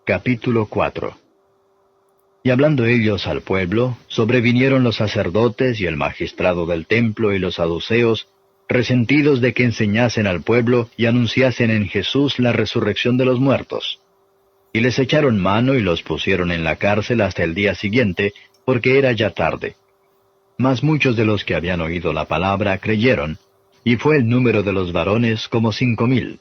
Capítulo 4. Y hablando ellos al pueblo, sobrevinieron los sacerdotes y el magistrado del templo y los saduceos, resentidos de que enseñasen al pueblo y anunciasen en Jesús la resurrección de los muertos. Y les echaron mano y los pusieron en la cárcel hasta el día siguiente, porque era ya tarde. Mas muchos de los que habían oído la palabra creyeron, y fue el número de los varones como 5,000.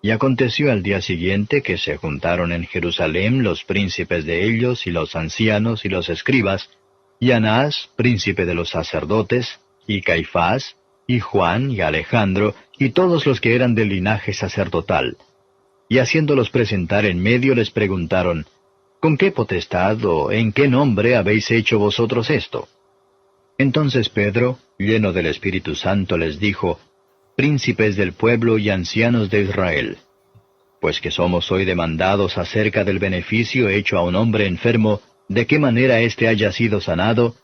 Y aconteció al día siguiente que se juntaron en Jerusalén los príncipes de ellos y los ancianos y los escribas, y Anás, príncipe de los sacerdotes, y Caifás, y Juan, y Alejandro, y todos los que eran del linaje sacerdotal. Y haciéndolos presentar en medio les preguntaron, ¿con qué potestad o en qué nombre habéis hecho vosotros esto? Entonces Pedro, lleno del Espíritu Santo, les dijo, Príncipes del pueblo y ancianos de Israel, pues que somos hoy demandados acerca del beneficio hecho a un hombre enfermo, de qué manera éste haya sido sanado,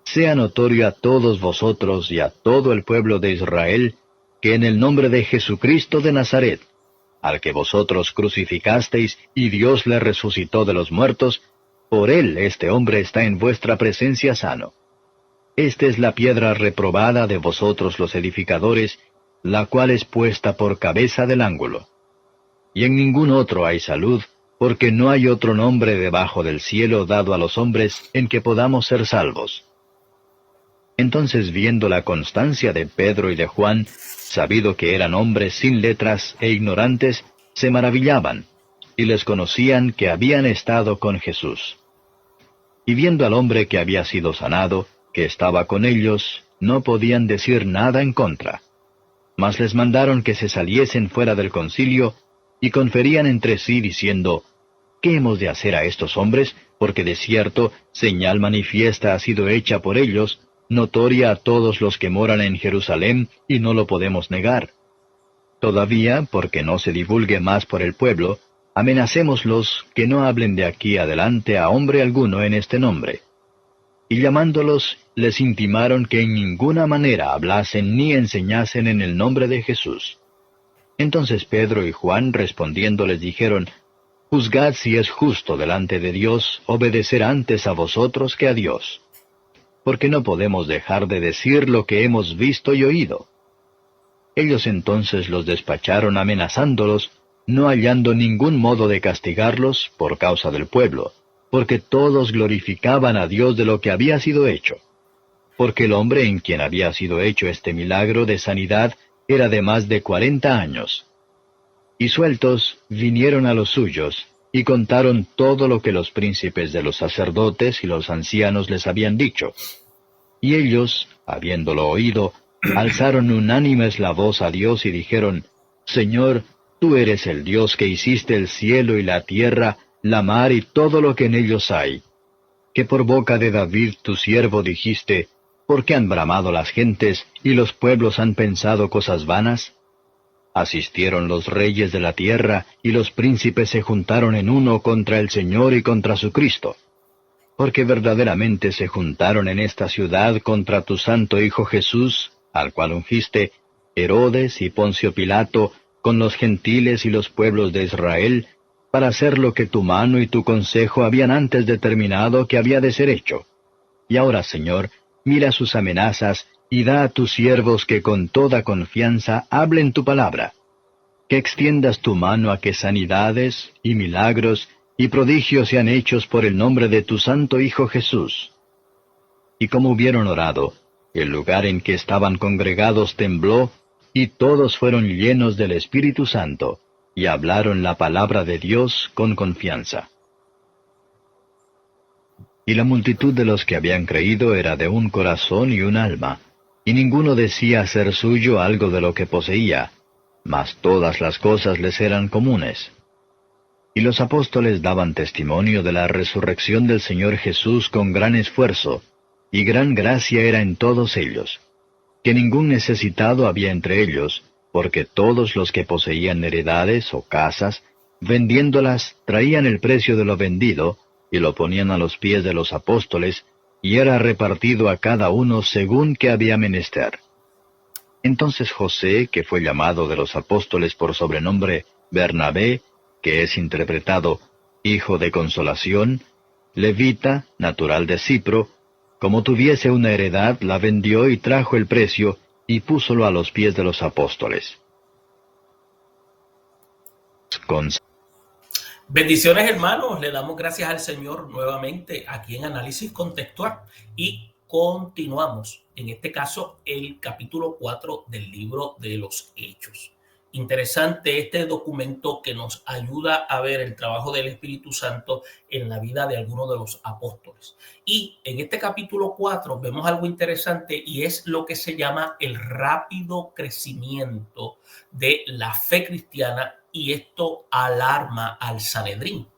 sea notorio a todos vosotros y a todo el pueblo de Israel, que en el nombre de Jesucristo de Nazaret, al que vosotros crucificasteis y Dios le resucitó de los muertos, por él este hombre está en vuestra presencia sano. Esta es la piedra reprobada de vosotros los edificadores, la cual es puesta por cabeza del ángulo. Y en ningún otro hay salud, porque no hay otro nombre debajo del cielo dado a los hombres en que podamos ser salvos. Entonces, viendo la constancia de Pedro y de Juan, sabido que eran hombres sin letras e ignorantes, se maravillaban, y les conocían que habían estado con Jesús. Y viendo al hombre que había sido sanado, que estaba con ellos, no podían decir nada en contra. Mas les mandaron que se saliesen fuera del concilio, y conferían entre sí diciendo, ¿qué hemos de hacer a estos hombres? Porque de cierto, señal manifiesta ha sido hecha por ellos, notoria a todos los que moran en Jerusalén, y no lo podemos negar. Todavía, porque no se divulgue más por el pueblo, amenacémoslos que no hablen de aquí adelante a hombre alguno en este nombre. Y llamándolos, les intimaron que en ninguna manera hablasen ni enseñasen en el nombre de Jesús. Entonces Pedro y Juan respondiendo les dijeron, Juzgad si es justo delante de Dios obedecer antes a vosotros que a Dios. Porque no podemos dejar de decir lo que hemos visto y oído. Ellos entonces los despacharon amenazándolos, no hallando ningún modo de castigarlos por causa del pueblo, porque todos glorificaban a Dios de lo que había sido hecho. Porque el hombre en quien había sido hecho este milagro de sanidad era de más de 40 años. Y sueltos vinieron a los suyos, y contaron todo lo que los príncipes de los sacerdotes y los ancianos les habían dicho. Y ellos, habiéndolo oído, alzaron unánimes la voz a Dios y dijeron, Señor, tú eres el Dios que hiciste el cielo y la tierra, la mar y todo lo que en ellos hay. Que por boca de David tu siervo dijiste, ¿por qué han bramado las gentes y los pueblos han pensado cosas vanas? Asistieron los reyes de la tierra y los príncipes se juntaron en uno contra el Señor y contra su Cristo. Porque verdaderamente se juntaron en esta ciudad contra tu santo Hijo Jesús, al cual ungiste, Herodes y Poncio Pilato, con los gentiles y los pueblos de Israel, para hacer lo que tu mano y tu consejo habían antes determinado que había de ser hecho. Y ahora, Señor, mira sus amenazas, y da a tus siervos que con toda confianza hablen tu palabra. Que extiendas tu mano a que sanidades, y milagros, y prodigios sean hechos por el nombre de tu santo Hijo Jesús. Y como hubieron orado, el lugar en que estaban congregados tembló, y todos fueron llenos del Espíritu Santo, y hablaron la palabra de Dios con confianza. Y la multitud de los que habían creído era de un corazón y un alma, y ninguno decía ser suyo algo de lo que poseía, mas todas las cosas les eran comunes. Y los apóstoles daban testimonio de la resurrección del Señor Jesús con gran esfuerzo, y gran gracia era en todos ellos, que ningún necesitado había entre ellos, porque todos los que poseían heredades o casas, vendiéndolas, traían el precio de lo vendido, y lo ponían a los pies de los apóstoles, y era repartido a cada uno según que había menester. Entonces José, que fue llamado de los apóstoles por sobrenombre Bernabé, que es interpretado hijo de Consolación, levita, natural de Cipro, como tuviese una heredad, la vendió y trajo el precio, y púsolo a los pies de los apóstoles. Con Bendiciones, hermanos. Le damos gracias al Señor nuevamente aquí en Análisis Contextual y continuamos, en este caso, el capítulo 4 del libro de los Hechos. Interesante este documento que nos ayuda a ver el trabajo del Espíritu Santo en la vida de algunos de los apóstoles. Y en este capítulo 4 vemos algo interesante y es lo que se llama el rápido crecimiento de la fe cristiana, y esto alarma al Sanedrín,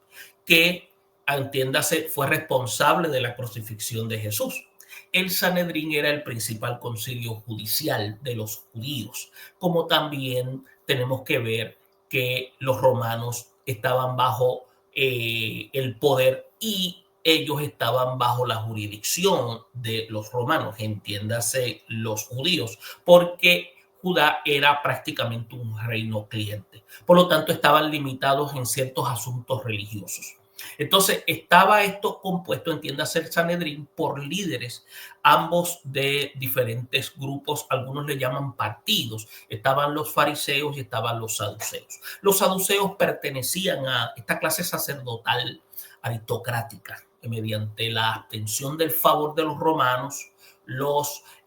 que, entiéndase, fue responsable de la crucifixión de Jesús. El Sanedrín era el principal concilio judicial de los judíos, como también tenemos que ver que los romanos estaban bajo el poder y ellos estaban bajo la jurisdicción de los romanos, entiéndase los judíos, porque Judá era prácticamente un reino cliente. Por lo tanto, estaban limitados en ciertos asuntos religiosos. Entonces, estaba esto compuesto, entiéndase el Sanedrín, por líderes, ambos de diferentes grupos, algunos le llaman partidos. Estaban los fariseos y estaban los saduceos. Los saduceos pertenecían a esta clase sacerdotal aristocrática, que mediante la obtención del favor de los romanos,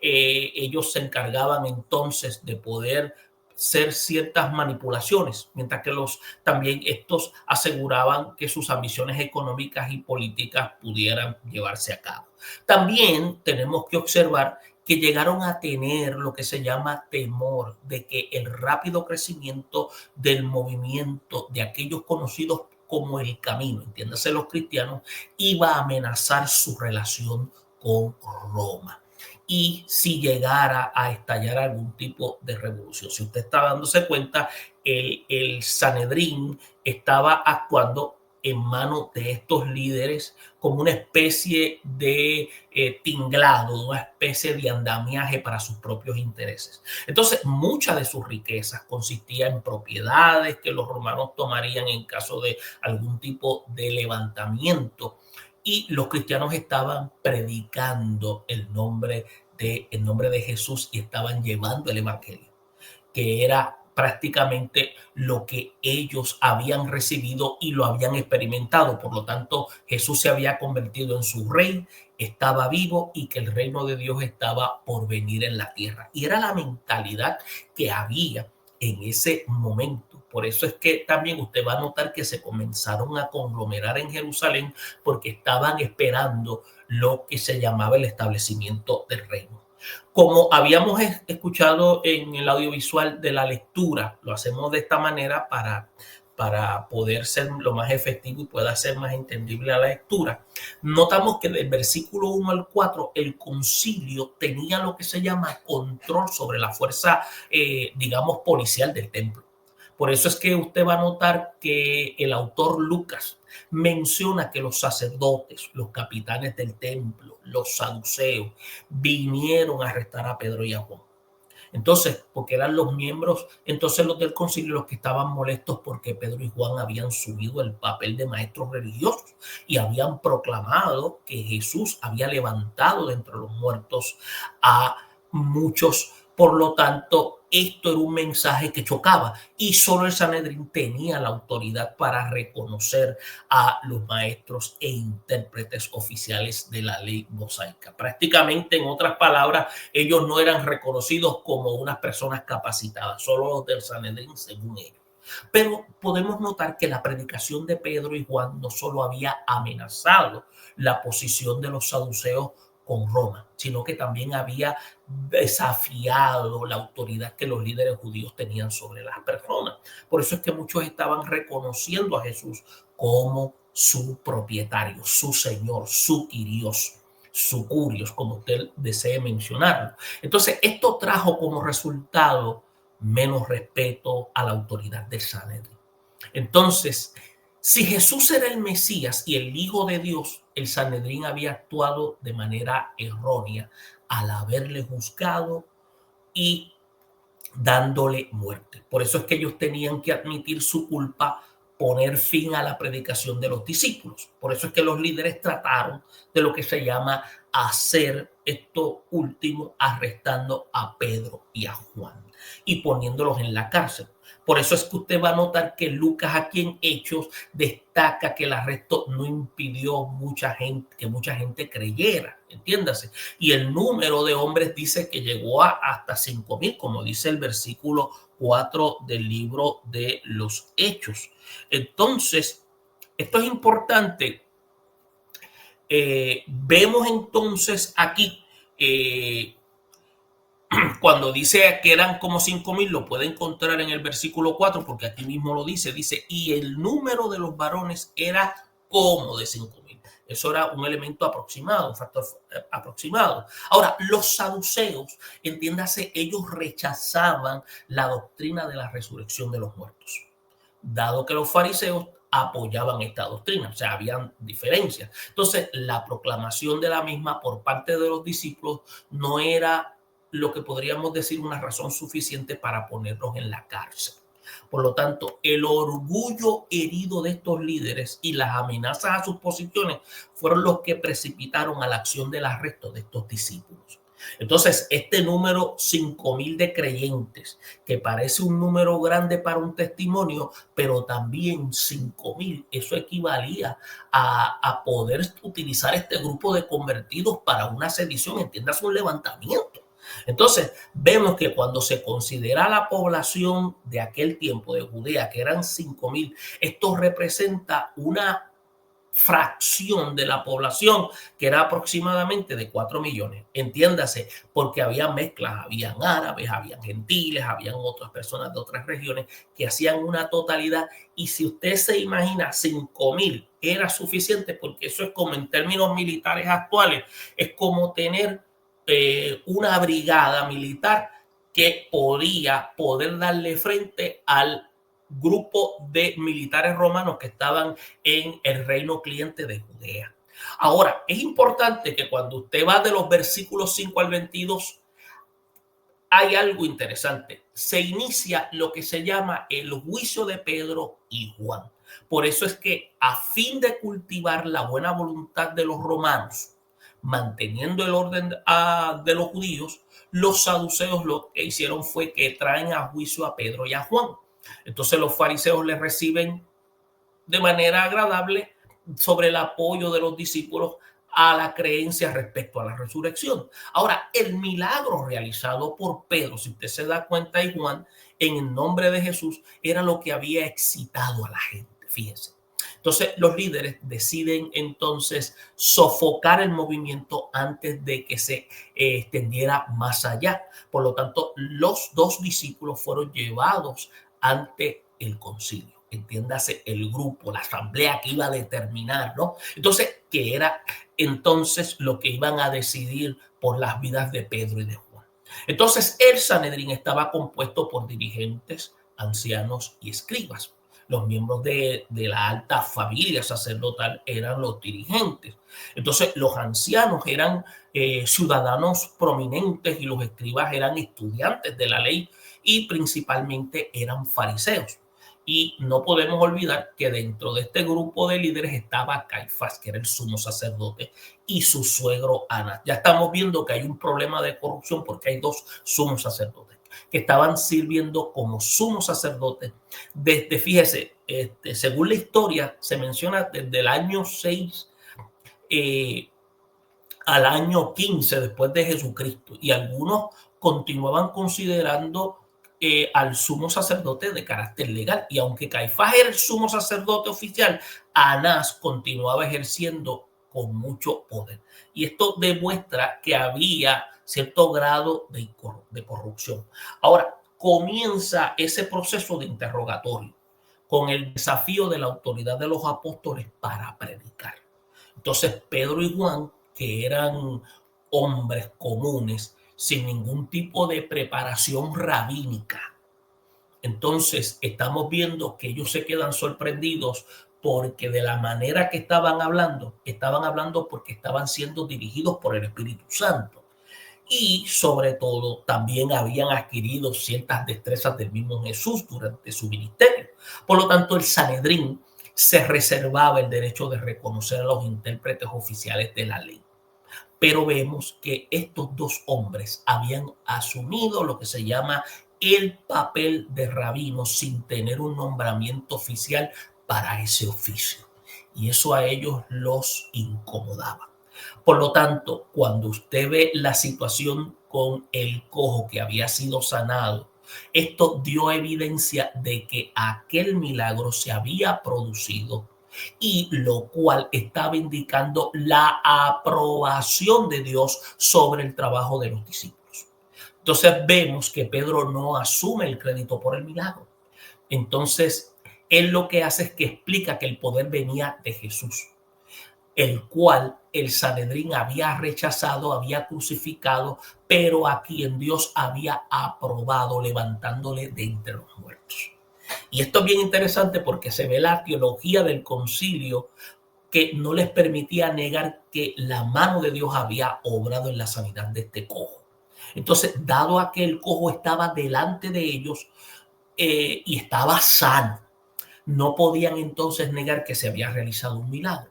ellos se encargaban entonces de poder hacer ciertas manipulaciones, mientras que también estos aseguraban que sus ambiciones económicas y políticas pudieran llevarse a cabo. También tenemos que observar que llegaron a tener lo que se llama temor de que el rápido crecimiento del movimiento de aquellos conocidos como el camino, entiéndase los cristianos, iba a amenazar su relación con Roma. Y si llegara a estallar algún tipo de revolución. Si usted está dándose cuenta, el Sanedrín estaba actuando en manos de estos líderes como una especie de tinglado, una especie de andamiaje para sus propios intereses. Entonces, muchas de sus riquezas consistían en propiedades que los romanos tomarían en caso de algún tipo de levantamiento, y los cristianos estaban predicando el nombre de Jesús y estaban llevando el evangelio, que era prácticamente lo que ellos habían recibido y lo habían experimentado. Por lo tanto, Jesús se había convertido en su rey, estaba vivo y que el reino de Dios estaba por venir en la tierra. Y era la mentalidad que había en ese momento. Por eso es que también usted va a notar que se comenzaron a conglomerar en Jerusalén, porque estaban esperando lo que se llamaba el establecimiento del reino. Como habíamos escuchado en el audiovisual de la lectura, lo hacemos de esta manera para poder ser lo más efectivo y pueda ser más entendible a la lectura. Notamos que del versículo 1 al 4, el concilio tenía lo que se llama control sobre la fuerza, digamos, policial del templo. Por eso es que usted va a notar que el autor Lucas menciona que los sacerdotes, los capitanes del templo, los saduceos, vinieron a arrestar a Pedro y a Juan. Entonces, porque eran los miembros, entonces los del concilio, los que estaban molestos porque Pedro y Juan habían subido el papel de maestros religiosos y habían proclamado que Jesús había levantado de entre los muertos a muchos. Por lo tanto, esto era un mensaje que chocaba y solo el Sanedrín tenía la autoridad para reconocer a los maestros e intérpretes oficiales de la ley mosaica. Prácticamente, en otras palabras, ellos no eran reconocidos como unas personas capacitadas, solo los del Sanedrín, según ellos. Pero podemos notar que la predicación de Pedro y Juan no solo había amenazado la posición de los saduceos con Roma, sino que también había desafiado la autoridad que los líderes judíos tenían sobre las personas. Por eso es que muchos estaban reconociendo a Jesús como su propietario, su señor, su Kyrios, su curios, como usted desee mencionarlo. Entonces, esto trajo como resultado menos respeto a la autoridad del Sanedrín. Entonces, si Jesús era el Mesías y el Hijo de Dios, el Sanedrín había actuado de manera errónea al haberle juzgado y dándole muerte. Por eso es que ellos tenían que admitir su culpa poner fin a la predicación de los discípulos. Por eso es que los líderes trataron de lo que se llama hacer esto último, arrestando a Pedro y a Juan y poniéndolos en la cárcel. Por eso es que usted va a notar que Lucas aquí en Hechos destaca que el arresto no impidió que mucha gente creyera, entiéndase. Y el número de hombres dice que llegó hasta 5,000, como dice el versículo 4 del libro de los Hechos. Entonces, esto es importante. Vemos entonces aquí, cuando dice que eran como 5,000, lo puede encontrar en el versículo 4, porque aquí mismo lo dice, y el número de los varones era como de 5,000. Eso era un elemento aproximado, un factor aproximado. Ahora, los saduceos, entiéndase, ellos rechazaban la doctrina de la resurrección de los muertos, dado que los fariseos apoyaban esta doctrina, o sea, habían diferencias. Entonces, la proclamación de la misma por parte de los discípulos no era lo que podríamos decir una razón suficiente para ponerlos en la cárcel. Por lo tanto, el orgullo herido de estos líderes y las amenazas a sus posiciones fueron los que precipitaron a la acción del arresto de estos discípulos. Entonces, este número 5,000 de creyentes, que parece un número grande para un testimonio, pero también 5,000, eso equivalía a poder utilizar este grupo de convertidos para una sedición, entiendas, un levantamiento. Entonces, vemos que cuando se considera la población de aquel tiempo de Judea, que eran 5,000, esto representa una fracción de la población que era aproximadamente de 4 millones. Entiéndase, porque había mezclas, habían árabes, habían gentiles, habían otras personas de otras regiones que hacían una totalidad. Y si usted se imagina, 5,000 era suficiente, porque eso es como en términos militares actuales, es como tener una brigada militar que poder darle frente al grupo de militares romanos que estaban en el reino cliente de Judea. Ahora, es importante que cuando usted va de los versículos 5 al 22, hay algo interesante. Se inicia lo que se llama el juicio de Pedro y Juan. Por eso es que, a fin de cultivar la buena voluntad de los romanos, manteniendo el orden de los judíos, los saduceos lo que hicieron fue que traen a juicio a Pedro y a Juan. Entonces los fariseos les reciben de manera agradable sobre el apoyo de los discípulos a la creencia respecto a la resurrección. Ahora, el milagro realizado por Pedro, si usted se da cuenta, y Juan, en el nombre de Jesús, era lo que había excitado a la gente, fíjense. Entonces, los líderes deciden entonces sofocar el movimiento antes de que se extendiera más allá. Por lo tanto, los dos discípulos fueron llevados ante el concilio. Entiéndase, el grupo, la asamblea que iba a determinar, ¿no? Entonces, que era entonces lo que iban a decidir por las vidas de Pedro y de Juan. Entonces, el Sanedrín estaba compuesto por dirigentes, ancianos y escribas. Los miembros de la alta familia sacerdotal eran los dirigentes. Entonces, los ancianos eran ciudadanos prominentes y los escribas eran estudiantes de la ley y principalmente eran fariseos. Y no podemos olvidar que dentro de este grupo de líderes estaba Caifás, que era el sumo sacerdote, y su suegro Anás. Ya estamos viendo que hay un problema de corrupción porque hay dos sumos sacerdotes que estaban sirviendo como sumos sacerdotes desde, fíjese, según la historia, se menciona desde el año 6 al año 15 después de Jesucristo, y algunos continuaban considerando al sumo sacerdote de carácter legal, y aunque Caifás era el sumo sacerdote oficial, Anás continuaba ejerciendo con mucho poder, y esto demuestra que había cierto grado de corrupción. Ahora, comienza ese proceso de interrogatorio con el desafío de la autoridad de los apóstoles para predicar. Entonces, Pedro y Juan, que eran hombres comunes, sin ningún tipo de preparación rabínica, entonces estamos viendo que ellos se quedan sorprendidos porque de la manera que estaban hablando porque estaban siendo dirigidos por el Espíritu Santo. Y sobre todo también habían adquirido ciertas destrezas del mismo Jesús durante su ministerio. Por lo tanto, el Sanedrín se reservaba el derecho de reconocer a los intérpretes oficiales de la ley. Pero vemos que estos dos hombres habían asumido lo que se llama el papel de rabino sin tener un nombramiento oficial para ese oficio. Y eso a ellos los incomodaba. Por lo tanto, cuando usted ve la situación con el cojo que había sido sanado, esto dio evidencia de que aquel milagro se había producido y lo cual estaba indicando la aprobación de Dios sobre el trabajo de los discípulos. Entonces vemos que Pedro no asume el crédito por el milagro. Entonces, él lo que hace es que explica que el poder venía de Jesús, el cual el Sanedrín había rechazado, había crucificado, pero a quien Dios había aprobado levantándole de entre los muertos. Y esto es bien interesante porque se ve la teología del concilio que no les permitía negar que la mano de Dios había obrado en la sanidad de este cojo. Entonces, dado a que el cojo estaba delante de ellos y estaba sano, no podían entonces negar que se había realizado un milagro.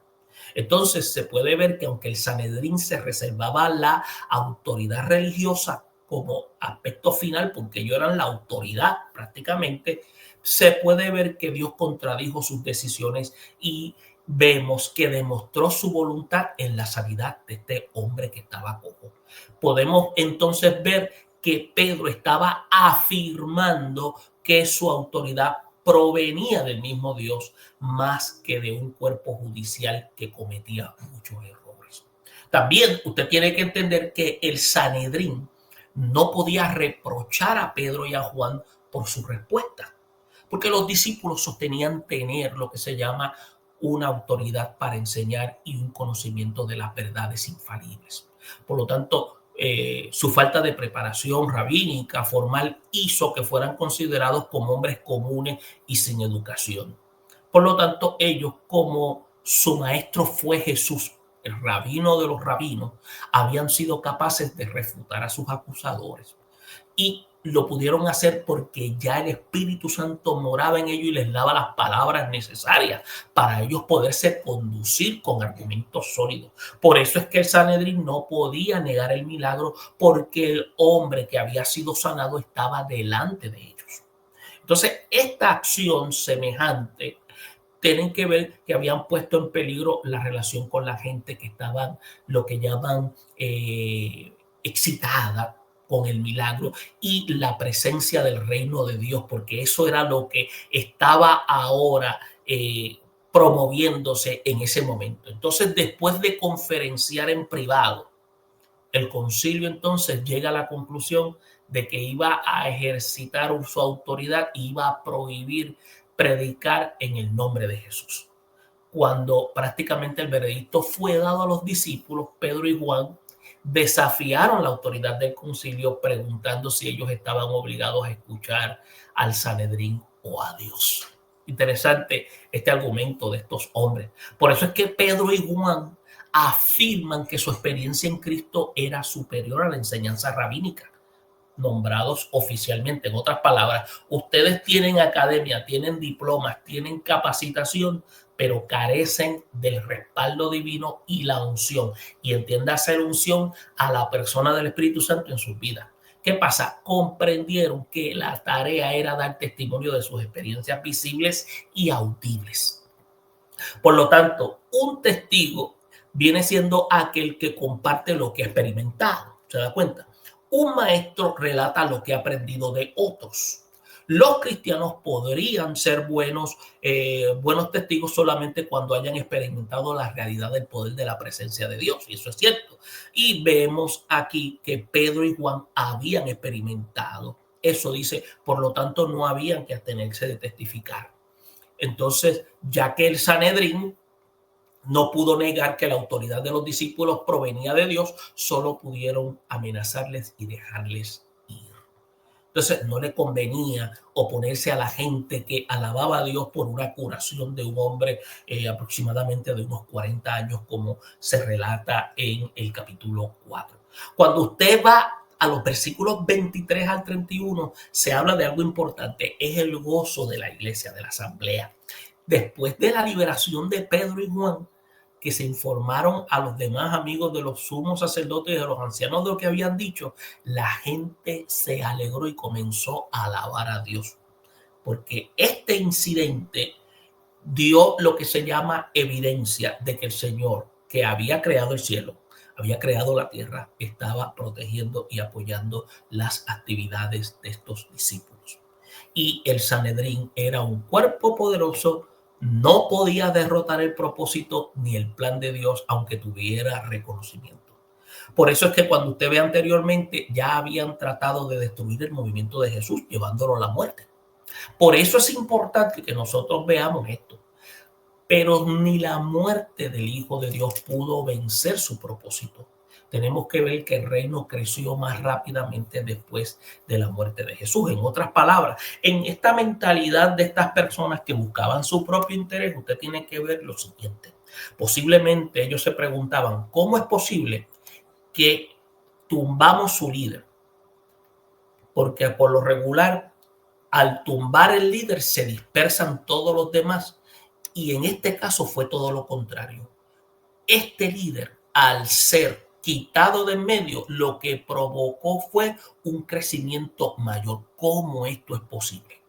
Entonces se puede ver que aunque el Sanedrín se reservaba la autoridad religiosa como aspecto final, porque ellos eran la autoridad prácticamente, se puede ver que Dios contradijo sus decisiones y vemos que demostró su voluntad en la sanidad de este hombre que estaba cojo. Podemos entonces ver que Pedro estaba afirmando que su autoridad provenía del mismo Dios más que de un cuerpo judicial que cometía muchos errores. También usted tiene que entender que el Sanedrín no podía reprochar a Pedro y a Juan por su respuesta, porque los discípulos sostenían tener lo que se llama una autoridad para enseñar y un conocimiento de las verdades infalibles. Por lo tanto, su falta de preparación rabínica formal hizo que fueran considerados como hombres comunes y sin educación. Por lo tanto, ellos, como su maestro fue Jesús, el rabino de los rabinos, habían sido capaces de refutar a sus acusadores. Y lo pudieron hacer porque ya el Espíritu Santo moraba en ellos y les daba las palabras necesarias para ellos poderse conducir con argumentos sólidos. Por eso es que el Sanedrín no podía negar el milagro, porque el hombre que había sido sanado estaba delante de ellos. Entonces, esta acción semejante tienen que ver que habían puesto en peligro la relación con la gente que estaban lo que llaman excitada con el milagro y la presencia del reino de Dios, porque eso era lo que estaba ahora promoviéndose en ese momento. Entonces, después de conferenciar en privado, el concilio entonces llega a la conclusión de que iba a ejercitar su autoridad y iba a prohibir predicar en el nombre de Jesús. Cuando prácticamente el veredicto fue dado a los discípulos, Pedro y Juan desafiaron la autoridad del concilio preguntando si ellos estaban obligados a escuchar al Sanedrín o a Dios. Interesante este argumento de estos hombres. Por eso es que Pedro y Juan afirman que su experiencia en Cristo era superior a la enseñanza rabínica, nombrados oficialmente. En otras palabras, ustedes tienen academia, tienen diplomas, tienen capacitación, pero carecen del respaldo divino y la unción. Y entiéndase la unción a la persona del Espíritu Santo en sus vidas. ¿Qué pasa? Comprendieron que la tarea era dar testimonio de sus experiencias visibles y audibles. Por lo tanto, un testigo viene siendo aquel que comparte lo que ha experimentado. ¿Se da cuenta? Un maestro relata lo que ha aprendido de otros. Los cristianos podrían ser buenos testigos solamente cuando hayan experimentado la realidad del poder de la presencia de Dios, y eso es cierto. Y vemos aquí que Pedro y Juan habían experimentado. Eso dice, por lo tanto, no habían que abstenerse de testificar. Entonces, ya que el Sanedrín no pudo negar que la autoridad de los discípulos provenía de Dios, solo pudieron amenazarles y dejarles ir. Entonces no le convenía oponerse a la gente que alababa a Dios por una curación de un hombre aproximadamente de unos 40 años, como se relata en el capítulo 4. Cuando usted va a los versículos 23 al 31 se habla de algo importante, es el gozo de la iglesia, de la asamblea. Después de la liberación de Pedro y Juan, que se informaron a los demás amigos de los sumos sacerdotes y de los ancianos de lo que habían dicho, la gente se alegró y comenzó a alabar a Dios. Porque este incidente dio lo que se llama evidencia de que el Señor, que había creado el cielo, había creado la tierra, estaba protegiendo y apoyando las actividades de estos discípulos. Y el Sanedrín era un cuerpo poderoso, no podía derrotar el propósito ni el plan de Dios, aunque tuviera reconocimiento. Por eso es que cuando usted ve anteriormente, ya habían tratado de destruir el movimiento de Jesús, llevándolo a la muerte. Por eso es importante que nosotros veamos esto. Pero ni la muerte del Hijo de Dios pudo vencer su propósito. Tenemos que ver que el reino creció más rápidamente después de la muerte de Jesús. En otras palabras, en esta mentalidad de estas personas que buscaban su propio interés, usted tiene que ver lo siguiente. Posiblemente ellos se preguntaban, ¿cómo es posible que tumbamos su líder? Porque por lo regular, al tumbar el líder se dispersan todos los demás. Y en este caso fue todo lo contrario. Este líder, al ser quitado de en medio, lo que provocó fue un crecimiento mayor. ¿Cómo esto es posible?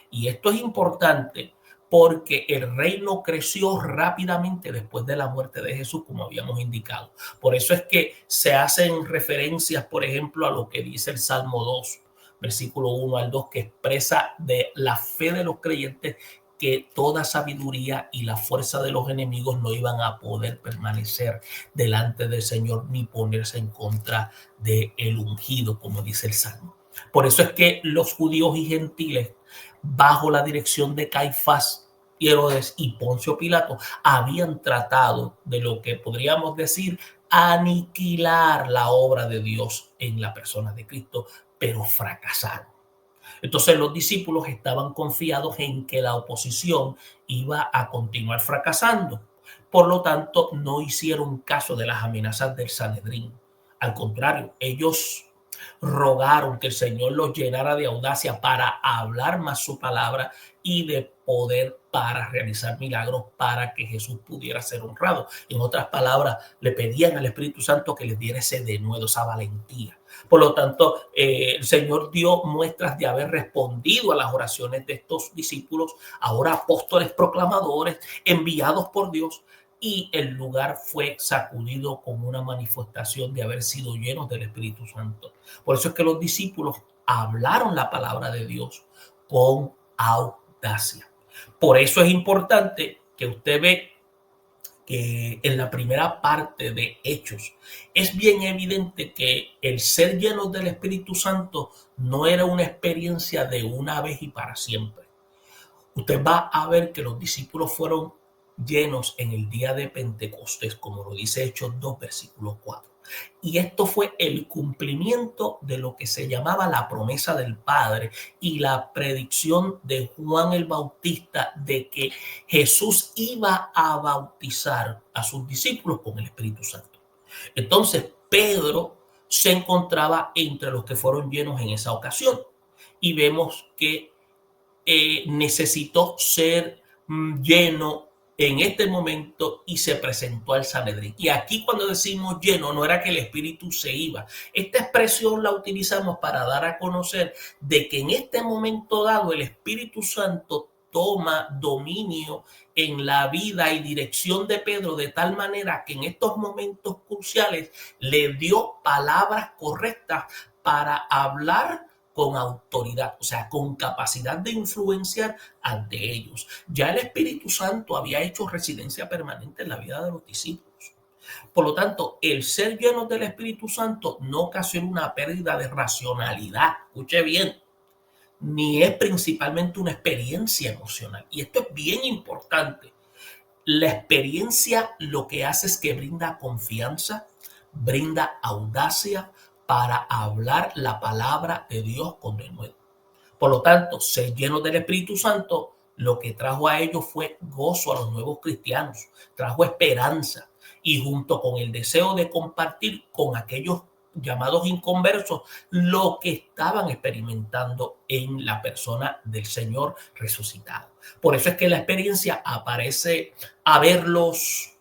Y esto es importante porque el reino creció rápidamente después de la muerte de Jesús, como habíamos indicado. Por eso es que se hacen referencias, por ejemplo, a lo que dice el Salmo 2, versículo 1 al 2, que expresa de la fe de los creyentes que toda sabiduría y la fuerza de los enemigos no iban a poder permanecer delante del Señor ni ponerse en contra del ungido, como dice el Salmo. Por eso es que los judíos y gentiles, bajo la dirección de Caifás, Herodes y Poncio Pilato, habían tratado de lo que podríamos decir aniquilar la obra de Dios en la persona de Cristo, pero fracasaron. Entonces los discípulos estaban confiados en que la oposición iba a continuar fracasando. Por lo tanto, no hicieron caso de las amenazas del Sanedrín. Al contrario, ellos rogaron que el Señor los llenara de audacia para hablar más su palabra y de poder para realizar milagros para que Jesús pudiera ser honrado. En otras palabras, le pedían al Espíritu Santo que les diera ese denuedo, esa valentía. Por lo tanto, el Señor dio muestras de haber respondido a las oraciones de estos discípulos, ahora apóstoles proclamadores, enviados por Dios, y el lugar fue sacudido con una manifestación de haber sido llenos del Espíritu Santo. Por eso es que los discípulos hablaron la palabra de Dios con audacia. Por eso es importante que usted ve que en la primera parte de Hechos es bien evidente que el ser lleno del Espíritu Santo no era una experiencia de una vez y para siempre. Usted va a ver que los discípulos fueron llenos en el día de Pentecostés, como lo dice Hechos 2, versículo 4. Y esto fue el cumplimiento de lo que se llamaba la promesa del Padre y la predicción de Juan el Bautista de que Jesús iba a bautizar a sus discípulos con el Espíritu Santo. Entonces, Pedro se encontraba entre los que fueron llenos en esa ocasión. Y vemos que necesitó ser lleno en este momento y se presentó al Sanedrín. Y aquí cuando decimos lleno, no era que el Espíritu se iba. Esta expresión la utilizamos para dar a conocer de que en este momento dado el Espíritu Santo toma dominio en la vida y dirección de Pedro de tal manera que en estos momentos cruciales le dio palabras correctas para hablar con autoridad, o sea, con capacidad de influenciar ante ellos. Ya el Espíritu Santo había hecho residencia permanente en la vida de los discípulos. Por lo tanto, el ser lleno del Espíritu Santo no ocasiona una pérdida de racionalidad, escuche bien, ni es principalmente una experiencia emocional. Y esto es bien importante. La experiencia lo que hace es que brinda confianza, brinda audacia, para hablar la palabra de Dios con denuedo. Por lo tanto, ser llenos del Espíritu Santo, lo que trajo a ellos fue gozo a los nuevos cristianos, trajo esperanza y junto con el deseo de compartir con aquellos llamados inconversos lo que estaban experimentando en la persona del Señor resucitado. Por eso es que la experiencia aparece a verlos,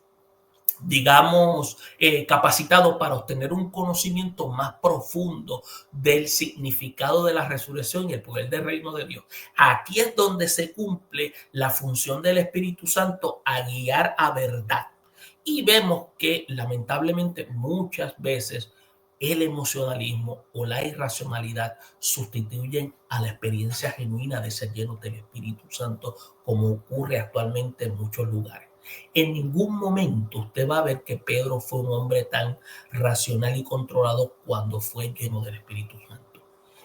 digamos, capacitados para obtener un conocimiento más profundo del significado de la resurrección y el poder del reino de Dios. Aquí es donde se cumple la función del Espíritu Santo a guiar a verdad. Y vemos que lamentablemente muchas veces el emocionalismo o la irracionalidad sustituyen a la experiencia genuina de ser lleno del Espíritu Santo, como ocurre actualmente en muchos lugares. En ningún momento usted va a ver que Pedro fue un hombre tan racional y controlado cuando fue lleno del Espíritu Santo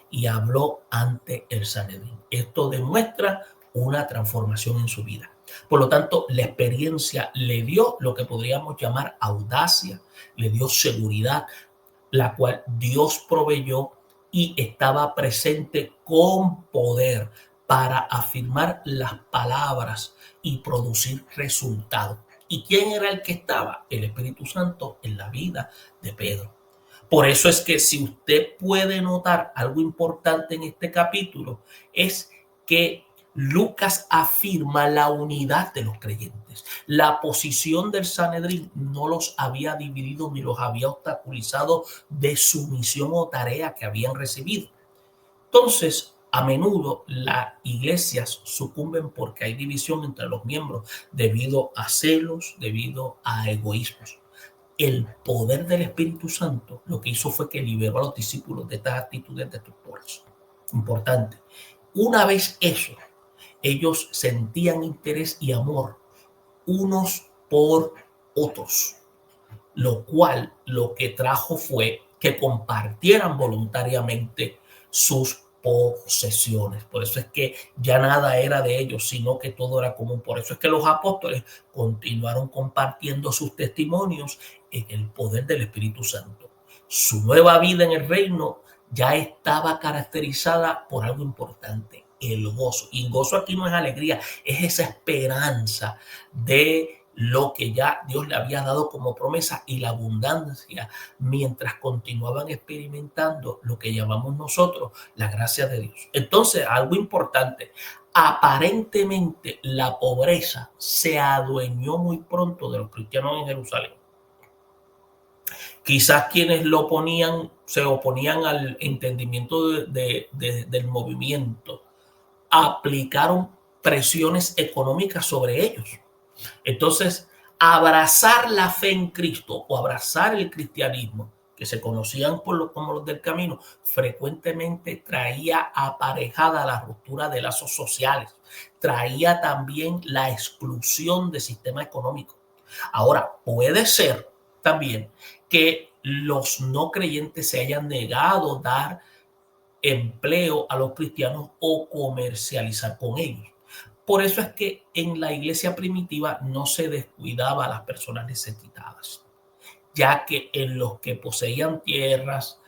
y habló ante el Sanedrín. Esto demuestra una transformación en su vida. Por lo tanto, la experiencia le dio lo que podríamos llamar audacia, le dio seguridad, la cual Dios proveyó y estaba presente con poder para afirmar las palabras y producir resultados. ¿Y quién era el que estaba? El Espíritu Santo en la vida de Pedro. Por eso es que si usted puede notar algo importante en este capítulo, es que Lucas afirma la unidad de los creyentes. La posición del Sanedrín no los había dividido ni los había obstaculizado de su misión o tarea que habían recibido. Entonces, a menudo las iglesias sucumben porque hay división entre los miembros debido a celos, debido a egoísmos. El poder del Espíritu Santo lo que hizo fue que liberó a los discípulos de estas actitudes destructoras. Importante. Una vez eso, ellos sentían interés y amor unos por otros, lo cual lo que trajo fue que compartieran voluntariamente sus posesiones. Por eso es que ya nada era de ellos, sino que todo era común. Por eso es que los apóstoles continuaron compartiendo sus testimonios en el poder del Espíritu Santo. Su nueva vida en el reino ya estaba caracterizada por algo importante: el gozo. Y el gozo aquí no es alegría, es esa esperanza de lo que ya Dios le había dado como promesa y la abundancia, mientras continuaban experimentando lo que llamamos nosotros la gracia de Dios. Entonces, algo importante: aparentemente la pobreza se adueñó muy pronto de los cristianos en Jerusalén. Quizás quienes se oponían al entendimiento del movimiento, aplicaron presiones económicas sobre ellos. Entonces, abrazar la fe en Cristo o abrazar el cristianismo, que se conocían como los del camino, frecuentemente traía aparejada la ruptura de lazos sociales, traía también la exclusión del sistema económico. Ahora, puede ser también que los no creyentes se hayan negado a dar empleo a los cristianos o comercializar con ellos. Por eso es que en la iglesia primitiva no se descuidaba a las personas necesitadas, ya que en los que poseían tierras,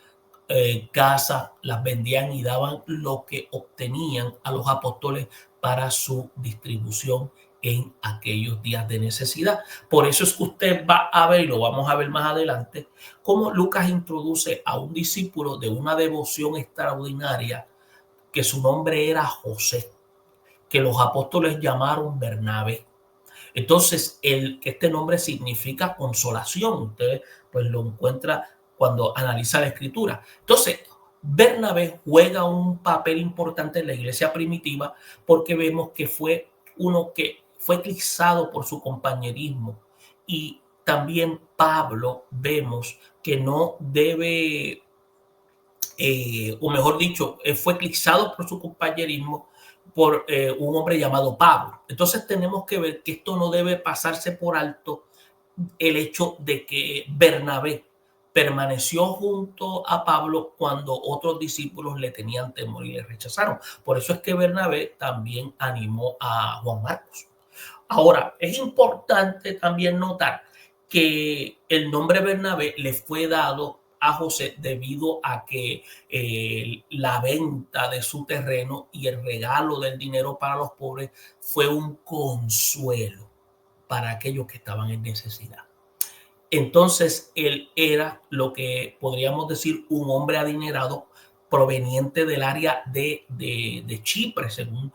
casas, las vendían y daban lo que obtenían a los apóstoles para su distribución en aquellos días de necesidad. Por eso es que usted va a ver, y lo vamos a ver más adelante, cómo Lucas introduce a un discípulo de una devoción extraordinaria, que su nombre era José, que los apóstoles llamaron Bernabé. Entonces, este nombre significa consolación. Usted pues lo encuentra cuando analiza la escritura. Entonces, Bernabé juega un papel importante en la iglesia primitiva porque vemos que fue uno que fue eclipsado por su compañerismo. Y también Pablo vemos que no debe, o mejor dicho, fue eclipsado por su compañerismo por un hombre llamado Pablo. Entonces tenemos que ver que esto no debe pasarse por alto, el hecho de que Bernabé permaneció junto a Pablo cuando otros discípulos le tenían temor y le rechazaron. Por eso es que Bernabé también animó a Juan Marcos. Ahora, es importante también notar que el nombre Bernabé le fue dado a José debido a que la venta de su terreno y el regalo del dinero para los pobres fue un consuelo para aquellos que estaban en necesidad. Entonces él era lo que podríamos decir un hombre adinerado proveniente del área de Chipre, según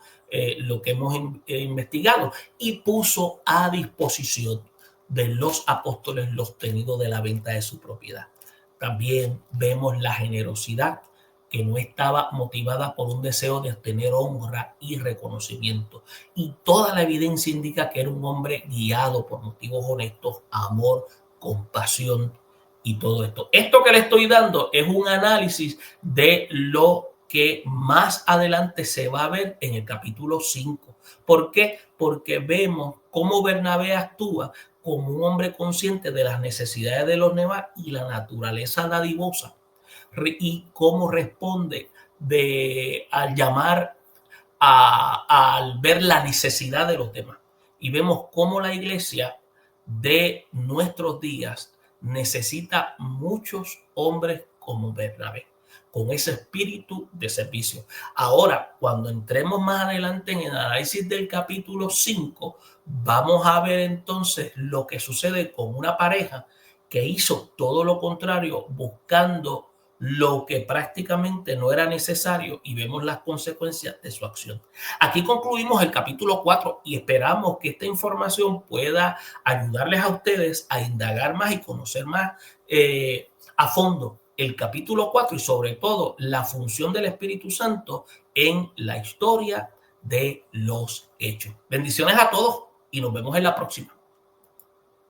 lo que hemos investigado, y puso a disposición de los apóstoles los tenidos de la venta de su propiedad. También vemos la generosidad que no estaba motivada por un deseo de obtener honra y reconocimiento. Y toda la evidencia indica que era un hombre guiado por motivos honestos, amor, compasión y todo esto. Esto que le estoy dando es un análisis de lo que más adelante se va a ver en el capítulo 5. ¿Por qué? Porque vemos cómo Bernabé actúa como un hombre consciente de las necesidades de los demás y la naturaleza dadivosa, y cómo responde al llamar al ver la necesidad de los demás. Y vemos cómo la iglesia de nuestros días necesita muchos hombres como Bernabé, con ese espíritu de servicio. Ahora, cuando entremos más adelante en el análisis del capítulo 5, vamos a ver entonces lo que sucede con una pareja que hizo todo lo contrario, buscando lo que prácticamente no era necesario, y vemos las consecuencias de su acción. Aquí concluimos el capítulo 4 y esperamos que esta información pueda ayudarles a ustedes a indagar más y conocer más a fondo el capítulo 4 y sobre todo la función del Espíritu Santo en la historia de los hechos. Bendiciones a todos y nos vemos en la próxima.